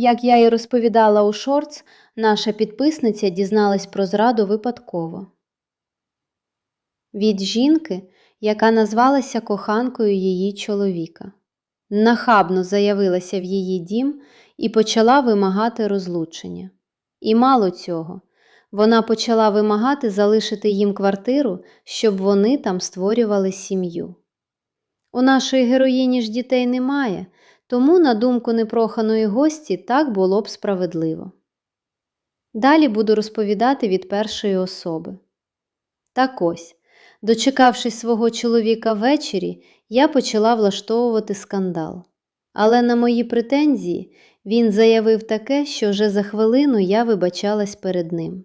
Як я і розповідала у шортс, наша підписниця дізналась про зраду випадково. Від жінки, яка назвалася коханкою її чоловіка. Нахабно заявилася в її дім і почала вимагати розлучення. І мало цього, вона почала вимагати залишити їм квартиру, щоб вони там створювали сім'ю. У нашої героїні ж дітей немає, тому, на думку непроханої гості, так було б справедливо. Далі буду розповідати від першої особи. Так ось, дочекавшись свого чоловіка ввечері, я почала влаштовувати скандал. Але на мої претензії він заявив таке, що вже за хвилину я вибачалась перед ним.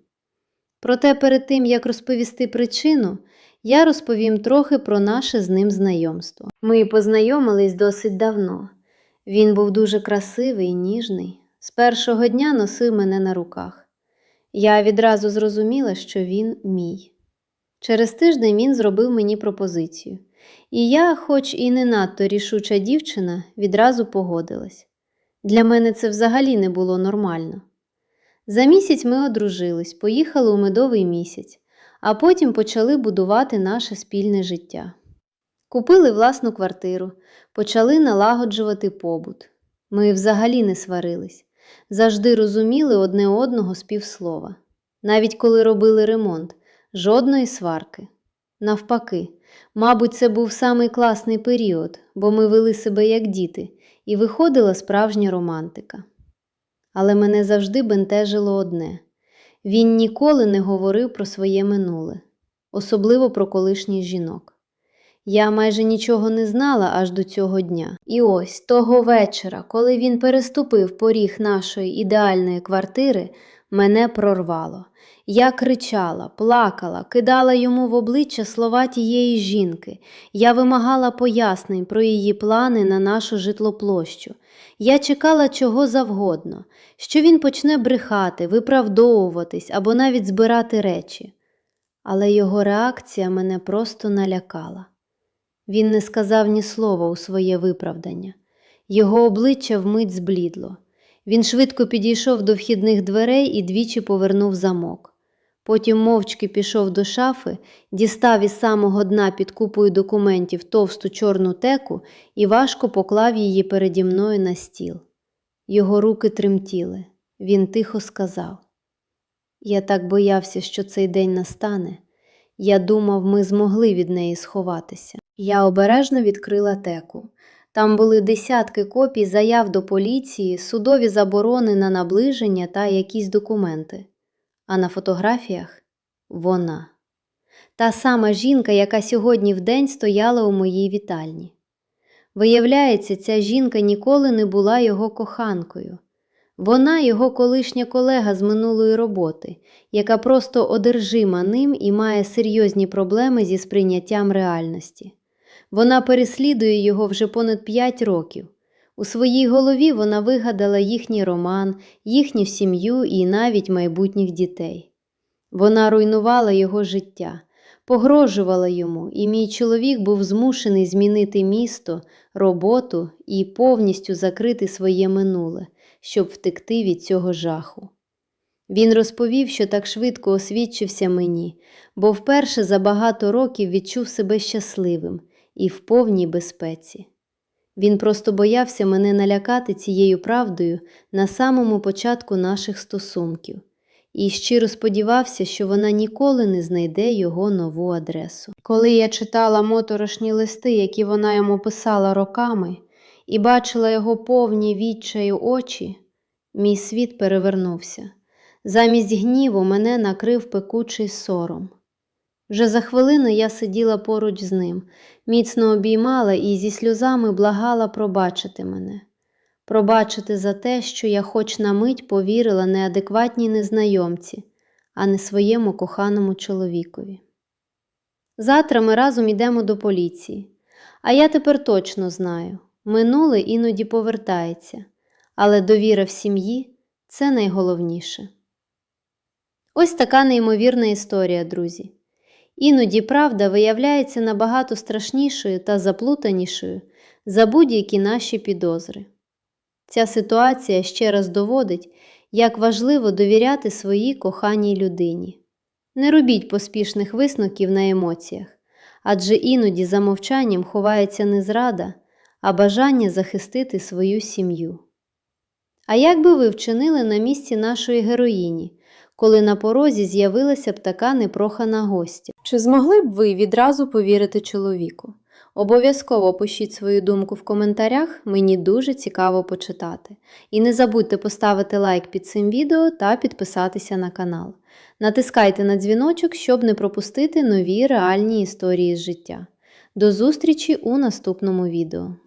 Проте перед тим, як розповісти причину, я розповім трохи про наше з ним знайомство. Ми познайомились досить давно. Він був дуже красивий і ніжний. З першого дня носив мене на руках. Я відразу зрозуміла, що він мій. Через тиждень він зробив мені пропозицію. І я, хоч і не надто рішуча дівчина, відразу погодилась. Для мене це взагалі не було нормально. За місяць ми одружились, поїхали у медовий місяць, а потім почали будувати наше спільне життя. Купили власну квартиру, почали налагоджувати побут. Ми взагалі не сварились, завжди розуміли одне одного з півслова. Навіть коли робили ремонт, жодної сварки. Навпаки, мабуть, це був самий класний період, бо ми вели себе як діти, і виходила справжня романтика. Але мене завжди бентежило одне. Він ніколи не говорив про своє минуле, особливо про колишніх жінок. Я майже нічого не знала аж до цього дня. І ось того вечора, коли він переступив поріг нашої ідеальної квартири, мене прорвало. Я кричала, плакала, кидала йому в обличчя слова тієї жінки. Я вимагала пояснень про її плани на нашу житлоплощу. Я чекала чого завгодно, що він почне брехати, виправдовуватись або навіть збирати речі. Але його реакція мене просто налякала. Він не сказав ні слова у своє виправдання. Його обличчя вмить зблідло. Він швидко підійшов до вхідних дверей і двічі повернув замок. Потім мовчки пішов до шафи, дістав із самого дна під купою документів товсту чорну теку і важко поклав її переді мною на стіл. Його руки тремтіли. Він тихо сказав: «Я так боявся, що цей день настане. Я думав, ми змогли від неї сховатися». Я обережно відкрила теку. Там були десятки копій заяв до поліції, судові заборони на наближення та якісь документи. А на фотографіях – вона. Та сама жінка, яка сьогодні вдень стояла у моїй вітальні. Виявляється, ця жінка ніколи не була його коханкою. Вона – його колишня колега з минулої роботи, яка просто одержима ним і має серйозні проблеми зі сприйняттям реальності. Вона переслідує його вже понад 5 років. У своїй голові вона вигадала їхній роман, їхню сім'ю і навіть майбутніх дітей. Вона руйнувала його життя, погрожувала йому, і мій чоловік був змушений змінити місто, роботу і повністю закрити своє минуле, щоб втекти від цього жаху. Він розповів, що так швидко освідчився мені, бо вперше за багато років відчув себе щасливим і в повній безпеці. Він просто боявся мене налякати цією правдою на самому початку наших стосунків і щиро сподівався, що вона ніколи не знайде його нову адресу. Коли я читала моторошні листи, які вона йому писала роками, і бачила його повні відчаю очі, мій світ перевернувся. Замість гніву мене накрив пекучий сором. Вже за хвилину я сиділа поруч з ним, міцно обіймала і зі сльозами благала пробачити мене. Пробачити за те, що я хоч на мить повірила неадекватній незнайомці, а не своєму коханому чоловікові. Завтра ми разом йдемо до поліції. А я тепер точно знаю, минуле іноді повертається, але довіра в сім'ї – це найголовніше. Ось така неймовірна історія, друзі. Іноді правда виявляється набагато страшнішою та заплутанішою за будь-які наші підозри. Ця ситуація ще раз доводить, як важливо довіряти своїй коханій людині. Не робіть поспішних висновків на емоціях, адже іноді за мовчанням ховається не зрада, а бажання захистити свою сім'ю. А як би ви вчинили на місці нашої героїні, коли на порозі з'явилася б така непрохана гостя? Чи змогли б ви відразу повірити чоловіку? Обов'язково пишіть свою думку в коментарях, мені дуже цікаво почитати. І не забудьте поставити лайк під цим відео та підписатися на канал. Натискайте на дзвіночок, щоб не пропустити нові реальні історії з життя. До зустрічі у наступному відео.